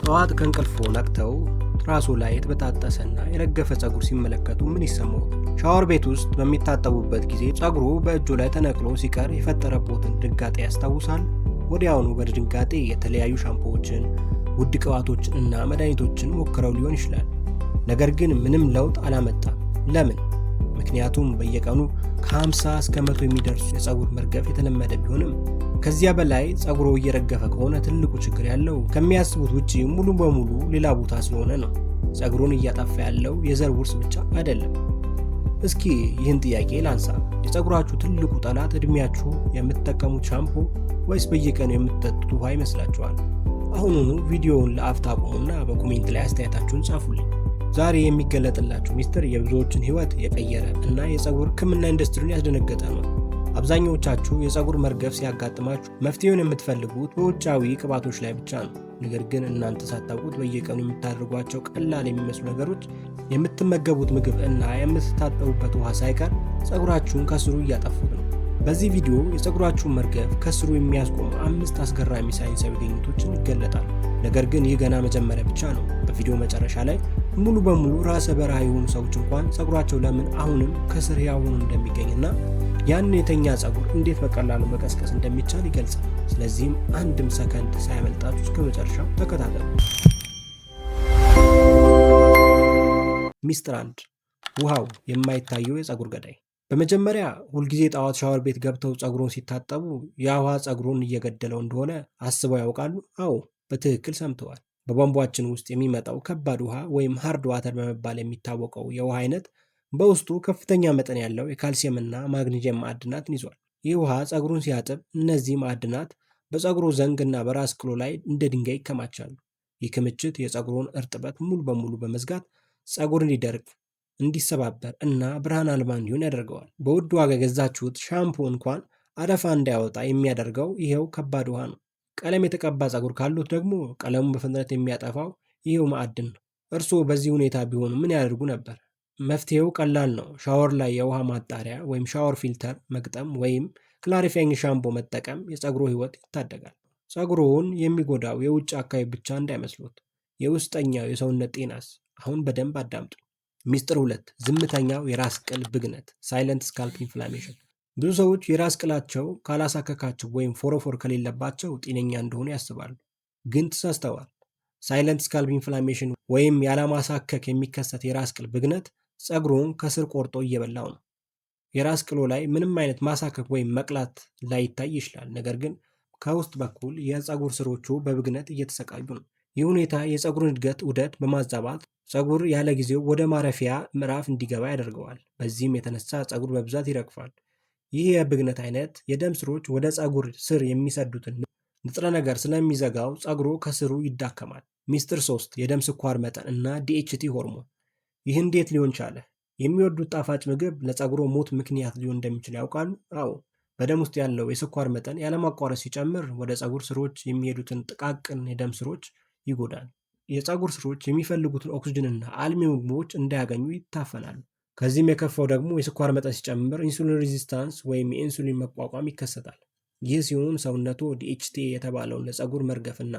ጠዋት ከእንቅልፎ ነቅተው ትራሱ ላይ የተበጣጠሰና የረገፈ ፀጉር ሲመለከቱ ምን ይሰማዎታል? ሻወር ቤት ውስጥ በሚታጠቡበት ጊዜ ፀጉሩ በእጆ ላይ ተነቅሎ ሲቀር የፈጠረቦትን ድንጋጤ ያስታውሳል? ወዲያውኑ በድንጋጤ የተለያዩ ሻምፖዎችን፣ ውድ ቅባቶችን እና መድኃኒቶችን ሞክረው ሊሆን ይችላል። ነገር ግን ምንም ለውጥ አላመጣም። ለምን? ምክንያቱም በየቀኑ ከ50 እስከ 100 የሚደርሱ የፀጉር መርገፍ የተለመደ ቢሆንም ከዚያ በላይ ፀጉሩ እየረገፈ ከሆነ ትልቁ ችግር ያለው ከሚያስቡት ውጪ ሙሉ በሙሉ ሌላ ቦታ ስለሆነ ነው። ፀጉሩን እያጠፋ ያለው የዘር ውርስ ብቻ አይደለም። እስኪ ይህን ጥያቄ ላንሳ። የፀጉራችሁ ትልቁ ጠላት እድሜያችሁ የምትጠቀሙት ሻምፖ ወይስ በየቀኑ የምትጠጡት ውሃ ይመስላችኋል? አሁኑኑ ቪዲዮውን ለአፍታ አቁሙና በኮሜንት ላይ አስተያየታችሁን ጻፉልኝ። ዛሬ የሚገለጥላችሁ ሚስጥር የብዙዎችን ሕይወት የቀየረ እና የፀጉር ሕክምና ኢንዱስትሪን ያስደነገጠ ነው። አብዛኞቻችሁ የፀጉር መርገፍ ሲያጋጥማችሁ መፍትሄውን የምትፈልጉት በውጫዊ ቅባቶች ላይ ብቻ ነው። ነገር ግን እናንተ ሳታውቁት በየቀኑ የምታደርጓቸው ቀላል የሚመስሉ ነገሮች፣ የምትመገቡት ምግብ እና የምትታጠቡበት ውሃ ሳይቀር ፀጉራችሁን ከስሩ እያጠፉት ነው። በዚህ ቪዲዮ የፀጉራችሁን መርገፍ ከስሩ የሚያስቆሙ 5 አስገራሚ ሳይንሳዊ ግኝቶችን ይገለጣል። ነገር ግን ይህ ገና መጀመሪያ ብቻ ነው። በቪዲዮ መጨረሻ ላይ ሙሉ በሙሉ ራሰ በረሃ የሆኑ ሰዎች እንኳን ፀጉራቸው ለምን አሁንም ከስር ሕያው ሆኖ እንደሚገኝና ያንን የተኛ ፀጉር እንዴት በቀላሉ መቀስቀስ እንደሚቻል ይገልጻል። ስለዚህም አንድም ሰከንድ ሳያመልጣችሁ እስከ መጨረሻው ተከታተሉ። ሚስጥር 1 ውሃው የማይታየው የፀጉር ገዳይ። በመጀመሪያ ሁልጊዜ ጠዋት ሻወር ቤት ገብተው ፀጉሩን ሲታጠቡ ያ ውሃ ፀጉሩን እየገደለው እንደሆነ አስበው ያውቃሉ? አዎ፣ በትክክል ሰምተዋል። በቧንቧችን ውስጥ የሚመጣው ከባድ ውሃ ወይም ሃርድ ዋተር በመባል የሚታወቀው የውሃ አይነት በውስጡ ከፍተኛ መጠን ያለው የካልሲየም እና ማግኒዚየም ማዕድናትን ይዟል። ይህ ውሃ ፀጉሩን ሲያጥብ እነዚህ ማዕድናት በፀጉሩ ዘንግ እና በራስ ቅሎ ላይ እንደ ድንጋይ ይከማቻሉ። ይህ ክምችት የፀጉሩን እርጥበት ሙሉ በሙሉ በመዝጋት ፀጉር እንዲደርቅ፣ እንዲሰባበር እና ብርሃን አልባ እንዲሆን ያደርገዋል። በውድ ዋጋ የገዛችሁት ሻምፖ እንኳን አረፋ እንዳያወጣ የሚያደርገው ይሄው ከባድ ውሃ ነው። ቀለም የተቀባ ፀጉር ካሉት ደግሞ ቀለሙን በፍጥነት የሚያጠፋው ይሄው ማዕድን ነው። እርስዎ በዚህ ሁኔታ ቢሆኑ ምን ያደርጉ ነበር? መፍትሄው ቀላል ነው። ሻወር ላይ የውሃ ማጣሪያ ወይም ሻወር ፊልተር መግጠም ወይም ክላሪፋይንግ ሻምፖ መጠቀም የፀጉሩ ሕይወት ይታደጋል። ፀጉሩን የሚጎዳው የውጭ አካባቢ ብቻ እንዳይመስሎት፣ የውስጠኛው የሰውነት ጤናስ? አሁን በደንብ አዳምጡ። ሚስጥር 2 ዝምተኛው የራስ ቅል ብግነት ሳይለንት ስካልፕ ኢንፍላሜሽን። ብዙ ሰዎች የራስ ቅላቸው ካላሳከካቸው ወይም ፎረፎር ከሌለባቸው ጤነኛ እንደሆኑ ያስባሉ። ግን ተሳስተዋል። ሳይለንት ስካልፕ ኢንፍላሜሽን ወይም ያለማሳከክ የሚከሰት የራስ ቅል ብግነት ፀጉሩን ከስር ቆርጦ እየበላው ነው። የራስ ቅሎ ላይ ምንም አይነት ማሳከክ ወይም መቅላት ላይታይ ይችላል፣ ነገር ግን ከውስጥ በኩል የፀጉር ስሮቹ በብግነት እየተሰቃዩ ነው። ይህ ሁኔታ የፀጉርን እድገት ዑደት በማዛባት ፀጉር ያለ ጊዜው ወደ ማረፊያ ምዕራፍ እንዲገባ ያደርገዋል። በዚህም የተነሳ ፀጉር በብዛት ይረግፋል። ይህ የብግነት አይነት የደም ስሮች ወደ ፀጉር ስር የሚሰዱትን ንጥረ ነገር ስለሚዘጋው ፀጉሩ ከስሩ ይዳከማል። ሚስጥር 3 የደም ስኳር መጠን እና ዲኤችቲ ሆርሞን። ይህ እንዴት ሊሆን ቻለ? የሚወዱት ጣፋጭ ምግብ ለፀጉሮ ሞት ምክንያት ሊሆን እንደሚችል ያውቃሉ? አዎ። በደም ውስጥ ያለው የስኳር መጠን ያለማቋረጥ ሲጨምር ወደ ፀጉር ስሮች የሚሄዱትን ጥቃቅን የደም ስሮች ይጎዳል። የፀጉር ስሮች የሚፈልጉትን ኦክስጅንና አልሚ ምግቦች እንዳያገኙ ይታፈናሉ። ከዚህም የከፋው ደግሞ የስኳር መጠን ሲጨምር ኢንሱሊን ሬዚስታንስ ወይም የኢንሱሊን መቋቋም ይከሰታል። ይህ ሲሆን ሰውነቱ ዲኤችቲ የተባለውን ለፀጉር መርገፍና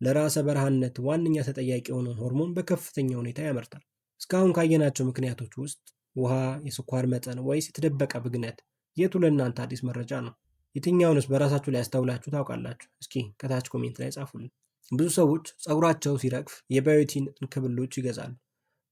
ለራሰ በረሃነት ዋነኛ ተጠያቂ የሆነውን ሆርሞን በከፍተኛ ሁኔታ ያመርታል። እስካሁን ካየናቸው ምክንያቶች ውስጥ ውሃ፣ የስኳር መጠን ወይስ የተደበቀ ብግነት? የቱ ለእናንተ አዲስ መረጃ ነው? የትኛውንስ በራሳችሁ ላይ ያስተውላችሁ ታውቃላችሁ? እስኪ ከታች ኮሜንት ላይ ጻፉልኝ። ብዙ ሰዎች ፀጉራቸው ሲረግፍ የባዮቲን እንክብሎች ይገዛሉ።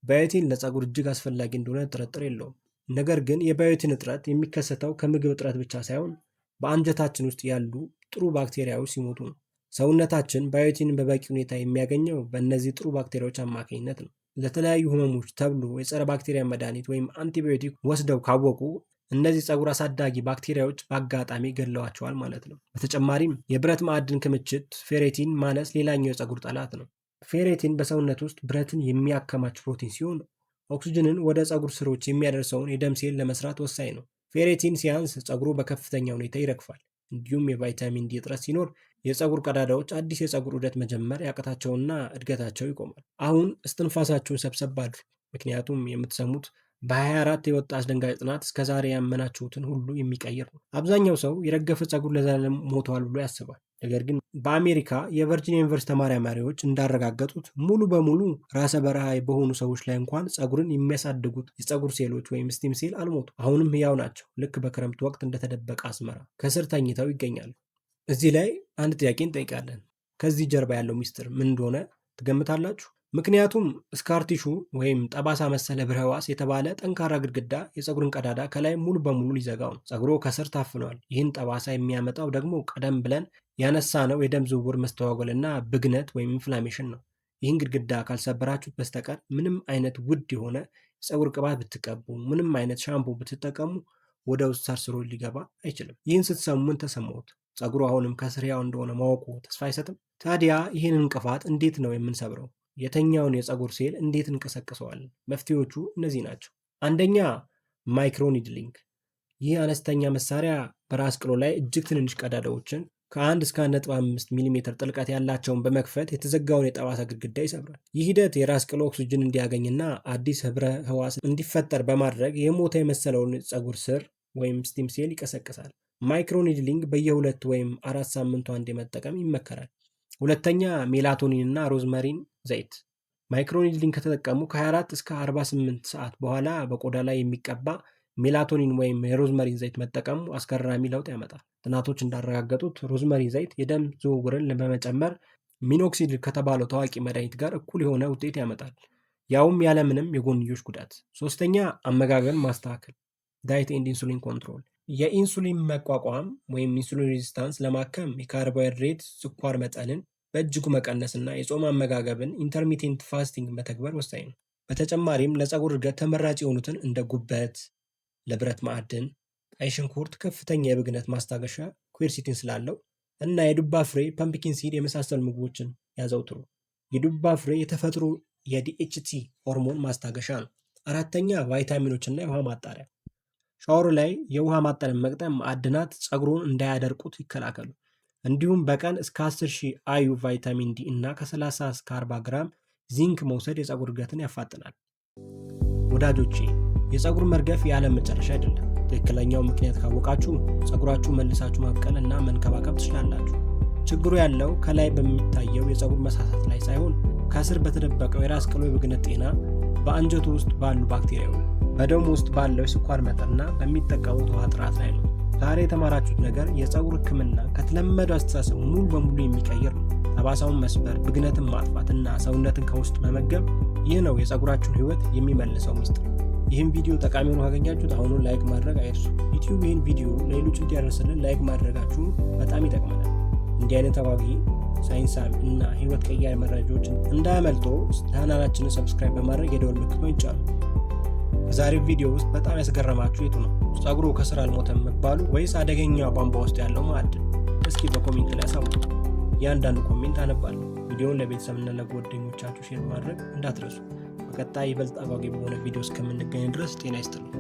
ባዮቲን ለፀጉር እጅግ አስፈላጊ እንደሆነ ጥርጥር የለውም። ነገር ግን የባዮቲን እጥረት የሚከሰተው ከምግብ እጥረት ብቻ ሳይሆን በአንጀታችን ውስጥ ያሉ ጥሩ ባክቴሪያዎች ሲሞቱ ነው። ሰውነታችን ባዮቲንን በበቂ ሁኔታ የሚያገኘው በእነዚህ ጥሩ ባክቴሪያዎች አማካኝነት ነው። ለተለያዩ ህመሞች ተብሎ የጸረ ባክቴሪያ መድኃኒት ወይም አንቲባዮቲክ ወስደው ካወቁ እነዚህ ፀጉር አሳዳጊ ባክቴሪያዎች በአጋጣሚ ገድለዋቸዋል ማለት ነው። በተጨማሪም የብረት ማዕድን ክምችት ፌሬቲን ማነስ ሌላኛው የፀጉር ጠላት ነው። ፌሬቲን በሰውነት ውስጥ ብረትን የሚያከማች ፕሮቲን ሲሆን ኦክስጅንን ወደ ፀጉር ስሮች የሚያደርሰውን የደም ሴል ለመስራት ወሳኝ ነው። ፌሬቲን ሲያንስ ፀጉሩ በከፍተኛ ሁኔታ ይረግፋል። እንዲሁም የቫይታሚን ዲ እጥረት ሲኖር የፀጉር ቀዳዳዎች አዲስ የፀጉር ዑደት መጀመር ያቅታቸውና እድገታቸው ይቆማል። አሁን እስትንፋሳችሁን ሰብሰብ አድርጉ፣ ምክንያቱም የምትሰሙት በ24 የወጣ አስደንጋጭ ጥናት እስከዛሬ ያመናችሁትን ሁሉ የሚቀይር ነው። አብዛኛው ሰው የረገፈ ፀጉር ለዘላለም ሞተዋል ብሎ ያስባል። ነገር ግን በአሜሪካ የቨርጂኒያ ዩኒቨርሲቲ ተመራማሪዎች እንዳረጋገጡት ሙሉ በሙሉ ራሰ በረሃ በሆኑ ሰዎች ላይ እንኳን ፀጉርን የሚያሳድጉት የፀጉር ሴሎች ወይም ስቲም ሴል አልሞቱ፣ አሁንም ህያው ናቸው። ልክ በክረምት ወቅት እንደተደበቀ አስመራ ከስር ተኝተው ይገኛሉ። እዚህ ላይ አንድ ጥያቄ እንጠይቃለን። ከዚህ ጀርባ ያለው ሚስጥር ምን እንደሆነ ትገምታላችሁ? ምክንያቱም ስካር ቲሹ ወይም ጠባሳ መሰለ ብረ ሕዋስ የተባለ ጠንካራ ግድግዳ የፀጉርን ቀዳዳ ከላይ ሙሉ በሙሉ ሊዘጋው ነው። ፀጉሮ ከስር ታፍኗል። ይህን ጠባሳ የሚያመጣው ደግሞ ቀደም ብለን ያነሳነው የደም ዝውውር መስተዋወልና ብግነት ወይም ኢንፍላሜሽን ነው። ይህን ግድግዳ ካልሰበራችሁት በስተቀር ምንም አይነት ውድ የሆነ የፀጉር ቅባት ብትቀቡ፣ ምንም አይነት ሻምፖ ብትጠቀሙ ወደ ውስጥ ሰርስሮ ሊገባ አይችልም። ይህን ስትሰሙ ምን ተሰማዎት? ፀጉሩ አሁንም ከስር ሕያው እንደሆነ ማወቁ ተስፋ አይሰጥም? ታዲያ ይህን እንቅፋት እንዴት ነው የምንሰብረው? የተኛውን የፀጉር ሴል እንዴት እንቀሰቅሰዋለን? መፍትሄዎቹ እነዚህ ናቸው። አንደኛ ማይክሮኒድሊንግ። ይህ አነስተኛ መሳሪያ በራስ ቅሎ ላይ እጅግ ትንንሽ ቀዳዳዎችን ከ1 እስከ 1.5 ሚሜ ጥልቀት ያላቸውን በመክፈት የተዘጋውን የጠባሳ ግድግዳ ይሰብራል። ይህ ሂደት የራስ ቅሎ ኦክሲጅን እንዲያገኝና አዲስ ህብረ ህዋስ እንዲፈጠር በማድረግ የሞተ የመሰለውን ፀጉር ስር ወይም ስቲም ሴል ይቀሰቅሳል። ማይክሮኒድሊንግ በየ2 ወይም 4 ሳምንቱ አንዴ መጠቀም ይመከራል። ሁለተኛ ሜላቶኒን እና ሮዝመሪን ዘይት። ማይክሮኒድሊንግ ከተጠቀሙ ከ24 እስከ 48 ሰዓት በኋላ በቆዳ ላይ የሚቀባ ሜላቶኒን ወይም የሮዝመሪን ዘይት መጠቀሙ አስገራሚ ለውጥ ያመጣል። ጥናቶች እንዳረጋገጡት ሮዝመሪን ዘይት የደም ዝውውርን በመጨመር ሚኖክሲዲል ከተባለው ታዋቂ መድኃኒት ጋር እኩል የሆነ ውጤት ያመጣል፣ ያውም ያለምንም የጎንዮሽ ጉዳት። ሶስተኛ አመጋገብን ማስተካከል፣ ዳይት ኤንድ ኢንሱሊን ኮንትሮል። የኢንሱሊን መቋቋም ወይም ኢንሱሊን ሬዚስታንስ ለማከም የካርቦሃይድሬት ስኳር መጠንን በእጅጉ መቀነስና የጾም አመጋገብን ኢንተርሚቴንት ፋስቲንግ መተግበር ወሳኝ ነው። በተጨማሪም ለፀጉር እድገት ተመራጭ የሆኑትን እንደ ጉበት፣ ለብረት ማዕድን፣ ቀይ ሽንኩርት ከፍተኛ የብግነት ማስታገሻ ኩዌርሲቲን ስላለው እና የዱባ ፍሬ ፐምፕኪን ሲድ የመሳሰሉ ምግቦችን ያዘውትሩ። የዱባ ፍሬ የተፈጥሮ የዲኤችቲ ሆርሞን ማስታገሻ ነው። አራተኛ ቫይታሚኖችና የውሃ ማጣሪያ። ሻወር ላይ የውሃ ማጣሪያ መቅጠም ማዕድናት ፀጉሩን እንዳያደርቁት ይከላከሉ። እንዲሁም በቀን እስከ 10,000 አዩ ቫይታሚን ዲ እና ከ30 እስከ 40 ግራም ዚንክ መውሰድ የፀጉር እድገትን ያፋጥናል። ወዳጆቼ የፀጉር መርገፍ የዓለም መጨረሻ አይደለም። ትክክለኛው ምክንያት ካወቃችሁ ፀጉራችሁ መልሳችሁ ማብቀል እና መንከባከብ ትችላላችሁ። ችግሩ ያለው ከላይ በሚታየው የፀጉር መሳሳት ላይ ሳይሆን ከስር በተደበቀው የራስ ቅሎ የብግነት ጤና፣ በአንጀቱ ውስጥ ባሉ ባክቴሪያዎች፣ በደም ውስጥ ባለው የስኳር መጠንና በሚጠቀሙት ውሃ ጥራት ላይ ነው። ዛሬ የተማራችሁት ነገር የፀጉር ሕክምና ከተለመደው አስተሳሰብ ሙሉ በሙሉ የሚቀይር ነው። ጠባሳውን መስበር፣ ብግነትን ማጥፋት እና ሰውነትን ከውስጥ መመገብ፣ ይህ ነው የፀጉራችሁን ህይወት የሚመልሰው ሚስጥር። ይህን ቪዲዮ ጠቃሚ ሆኖ ካገኛችሁት አሁኑን ላይክ ማድረግ አይርሱ። ዩቲዩብ ይህን ቪዲዮ ለሌሎች እንዲያደርስልን ላይክ ማድረጋችሁ በጣም ይጠቅመናል። እንዲህ አይነት ተዋጊ ሳይንሳዊ እና ህይወት ቀያሪ መረጃዎችን እንዳያመልጦ ቻናላችንን ሰብስክራይብ በማድረግ የደወል ምልክቱን ይጫኑ። በዛሬው ቪዲዮ ውስጥ በጣም ያስገረማችሁ የቱ ነው? ፀጉሩ ከስር አልሞተም መባሉ ወይስ አደገኛ ቧንቧ ውስጥ ያለው ማዕድን? እስኪ በኮሜንት ላይ አሳውቁ። እያንዳንዱ ኮሜንት አነባለሁ። ቪዲዮውን ለቤተሰብና ለጓደኞቻችሁ ሼር ማድረግ እንዳትረሱ። በቀጣይ ይበልጥ አጓጊ በሆነ ቪዲዮ እስከምንገናኝ ድረስ ጤና ይስጥልኝ።